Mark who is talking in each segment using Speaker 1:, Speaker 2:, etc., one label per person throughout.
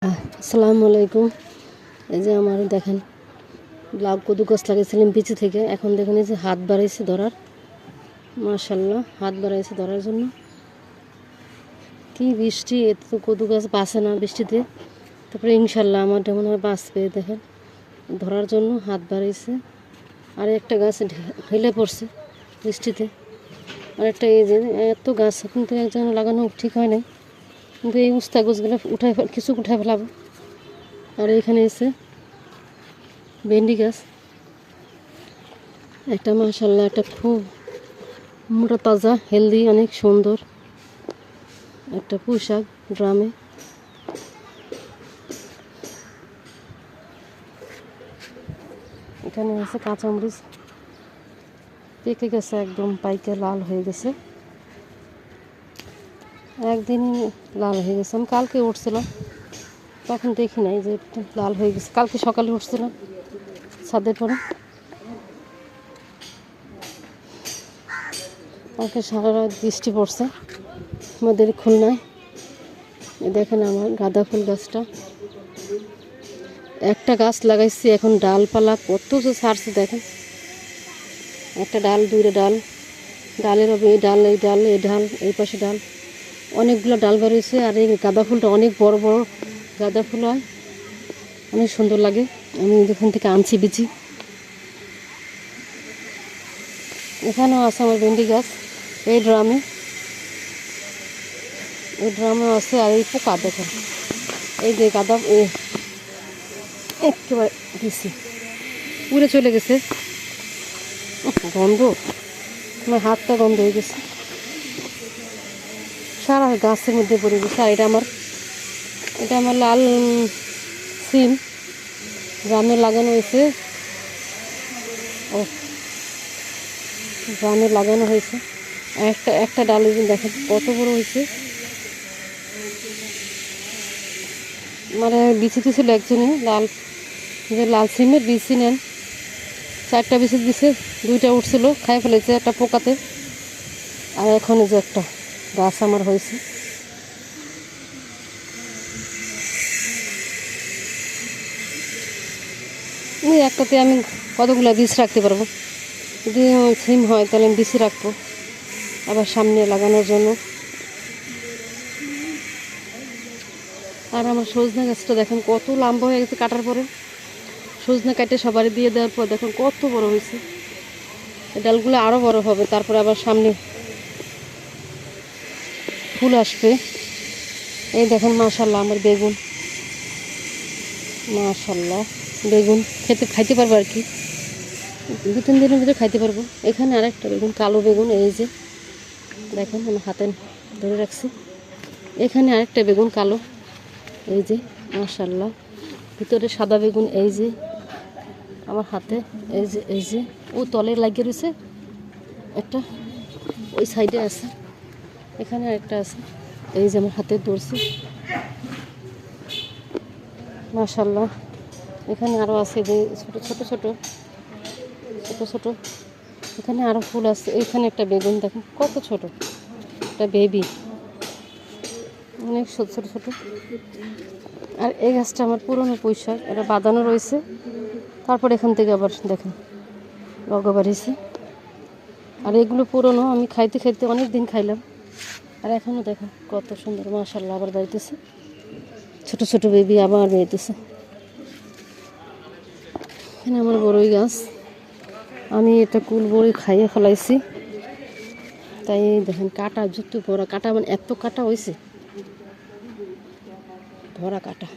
Speaker 1: আসসালামু আলাইকুম। এই যে আমার দেখেন লাউ কদু গাছ লাগিয়েছিলাম বিচি থেকে। এখন দেখেন এই যে হাত বাড়াইছে ধরার, মাশাল্লাহ হাত বাড়াইছে ধরার জন্য। কি বৃষ্টি, এত তো কদু গাছ বাঁচে না বৃষ্টিতে। তারপরে ইনশাল্লাহ আমার মনে হয় বাঁচবে। দেখেন ধরার জন্য হাত বাড়াইছে। আর একটা গাছ ঢেলে পড়ছে বৃষ্টিতে। আর একটা এই যে এত গাছ কিন্তু একজন লাগানো ঠিক হয় নাই, কিন্তু এই উস্তা গাছগুলো কিছু উঠায় ফেলাবো। আর এখানে এসে ভেন্ডি গাছ একটা, মাশাল্লাহ একটা খুব মোটা তাজা হেলদি অনেক সুন্দর একটা পুঁই শাক ড্রামে। এখানে আছে কাঁচামরিচ, পেকে গেছে একদম পাইকে লাল হয়ে গেছে, একদিনই লাল হয়ে গেছে। আমি কালকে উঠছিলাম তখন দেখি নাই যে লাল হয়ে গেছে, কালকে সকালে উঠছিলাম ছাদের পরে। কালকে সারা রাত বৃষ্টি পড়ছে আমাদের খুলনায়। দেখেন আমার গাঁদা ফুল গাছটা, একটা গাছ লাগাইছি, এখন ডালপালা কত যে ছাড়ছে দেখেন। একটা ডাল, দুইটা ডাল, ডালের হবে এই ডাল, এই ডাল, এই ডাল, এই পাশে ডাল, অনেকগুলো ডাল বেরিয়েছে। আর এই গাঁদা ফুলটা অনেক বড় বড় গাঁদা ফুল হয়, অনেক সুন্দর লাগে। আমি এখান থেকে আনছি বিচি। এখানেও আছে আমার ভেন্ডি গাছ, এই ড্রামে, এই ড্রামেও আছে। আর এই পোকা দেখেন, এই যে গাঁদা একেবারে দিছি উড়ে চলে গেছে। গন্ধ, আমার হাতটা গন্ধ হয়ে গেছে, সারা গাছের মধ্যে পড়ে গেছে। আর এটা আমার লাল সিম ড্রামে লাগানো হয়েছে। ও ড্রামে লাগানো হয়েছে। একটা ডালে দেখেন কত বড় হয়েছে। মানে বিচি দিয়েছিল একজনে, লাল সিমের বিচি নেন, 4টা বিচি দিছে, 2টা উঠছিল, খাই ফেলেছে একটা পোকাতে। আর এখন যে একটা গাছ আমার হয়েছে। একটাতে আমি কতগুলো বীজ রাখতে পারবো, যদি সিম হয় তাহলে আমি বীজ রাখবো আবার সামনে লাগানোর জন্য। আর আমার সজনা গাছটা দেখেন কত লম্বা হয়ে গেছে, কাটার পরে সজনা কাটে সবারই দিয়ে দেওয়ার পর দেখুন কত বড় হয়েছে। ডালগুলো আরও বড় হবে, তারপরে আবার সামনে ফুল আসবে। এই দেখেন মাশাল্লাহ আমার বেগুন, মাশাল্লাহ বেগুন খাইতে পারবো আর কি, 2-3 দিনের ভিতরে খাইতে পারবো। এখানে আরেকটা বেগুন, কালো বেগুন, এই যে দেখেন আমার হাতে ধরে রাখছি। এখানে আরেকটা বেগুন কালো, এই যে মাশাল্লাহ। ভিতরে সাদা বেগুন, এই যে আমার হাতে, এই যে ও তলে লাগিয়ে রয়েছে একটা, ওই সাইডে আছে, এখানে আরেকটা আছে, এই যে আমার হাতে ধরছে মাশাল্লাহ। এখানে আরও আছে, যে ছোট ছোট, এখানে আরও ফুল আছে। এখানে একটা বেগুন দেখেন কত ছোট, একটা বেবি, অনেক ছোট ছোট। আর এই গাছটা আমার পুরনো পুঁই শাক, এটা বাঁধানো রয়েছে। তারপর এখান থেকে আবার দেখেন লগা বাড়িয়েছে। আর এগুলো পুরনো, আমি খাইতে অনেক দিন খাইলাম। আর এখনও দেখেন কত সুন্দর মাশাল্লাহ আবার বাড়িতেছে, ছোট ছোট বেবি আবার বেরিতেছে। এখানে আমার বড়ই গাছ, আমি এটা কুল বড়ি খাইয়ে ফেলাইছি, তাই দেখেন কাটা যুক্ত ভরা কাটা, মানে এত কাটা হয়েছে, ভরা কাটা।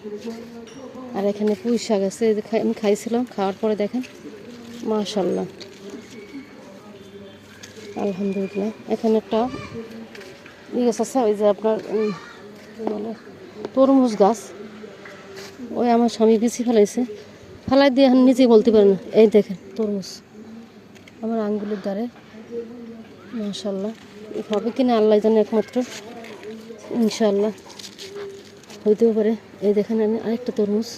Speaker 1: আর এখানে পুঁই শাক আছে, আমি খাইছিলাম, খাওয়ার পরে দেখেন মাশাল্লাহ আলহামদুলিল্লাহ। এখানে একটা গাছ আছে, ওই যে আপনার বলে তরমুজ গাছ, ওই আমার স্বামী বিচি ফেলাই দিয়ে এখন নিজেই বলতে পারে না। এই দেখেন তরমুজ আমার আঙ্গুলের দ্বারে, মাশাল্লাহ হবে কিনা আল্লাহ জানে একমাত্র, ইনশাআল্লাহ হইতেও পারে। এই দেখেন আমি আরেকটা তরমুজ,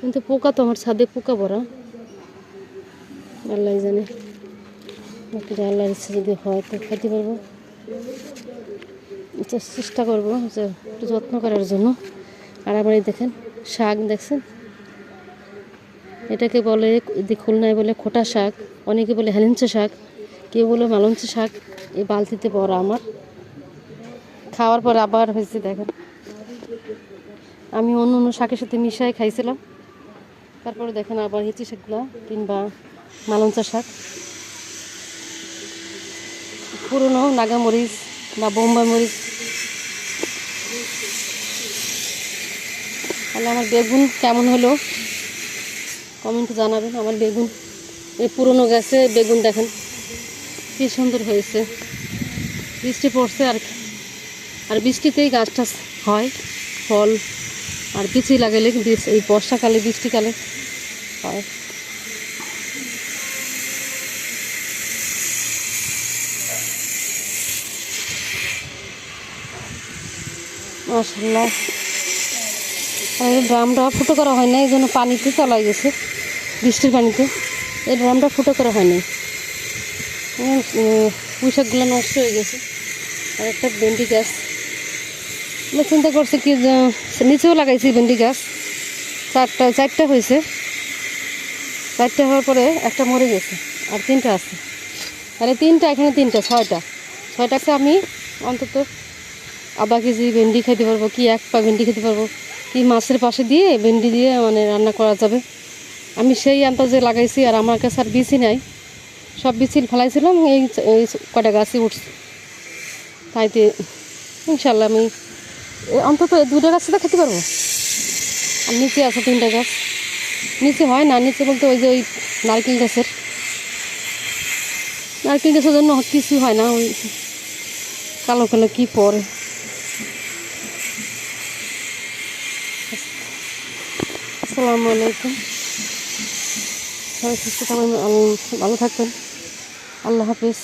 Speaker 1: কিন্তু পোকা তো আমার ছাদে পোকা ভরা, আল্লাহ জানে, আল্লাহর ইচ্ছে যদি হয় তো খাইতে পারবো। চেষ্টা করবো যে একটু যত্ন করার জন্য। আর আমার এই দেখেন শাক দেখছেন, এটাকে বলে খুলনায় বলে খোটা শাক, অনেকে বলে হেলেঞ্চা শাক, কেউ বলে মালঞ্চা শাক। এই বালতিতে পড়া আমার খাওয়ার পর আবার হয়েছে দেখেন, আমি অন্য অন্য শাকের সাথে মিশাই খাইছিলাম, তারপরে দেখেন আবার হিচি শাকগুলো কিংবা মালঞ্চা শাক, পুরনো নাগামরিচ বা বোম্বাই মরিচ। তাহলে আমার বেগুন কেমন হলো কমেন্টে জানাবেন। আমার বেগুন এই পুরনো গাছে বেগুন দেখেন কি সুন্দর হয়েছে, বৃষ্টি পড়ছে আর বৃষ্টিতেই গাছটা হয় ফল, আর বিচি লাগালে এই বর্ষাকালে বৃষ্টিকালে হয়। মাশাআল্লাহ, আর এই ড্রামটা ফুটো করা হয় না, এই জন্য পানিতে তলায় গেছে, বৃষ্টির পানিতে এই ড্রামটা ফুটো করা হয়নি। পুঁই শাকগুলো নষ্ট হয়ে গেছে। আর একটা ভেন্ডি গাছ আমি চিন্তা করছি কি নিচেও লাগাইছি ভেন্ডি গাছ, চারটা হয়েছে, চারটা হওয়ার পরে একটা মরে গেছে আর তিনটা আছে, তাহলে এখানে ছয়টা আছে। আমি অন্তত আধা কেজি ভেন্ডি খেতে পারবো, কি এক পা ভেন্ডি খেতে পারবো, কি মাছের পাশে দিয়ে ভেন্ডি দিয়ে মানে রান্না করা যাবে। আমি সেই আন্দাজে লাগাইছি, আর আমার কাছে আর বিচি নাই, সব বিচি ফেলাইছিলাম, এই কটা গাছই উঠছে। তাইতে ইনশাল্লাহ আমি অন্তত 2টা গাছ তো খেতে পারবো। আর নিচে আছে 3টা গাছ, নিচে হয় না, নিচে বলতে ওই যে ওই নারকেল গাছের জন্য কিছু হয় না, ওই কালো কালো কি পরে। আসসালামু আলাইকুম, সবাই সুস্থ থাকবেন, ভালো থাকবেন, আল্লাহ হাফিজ।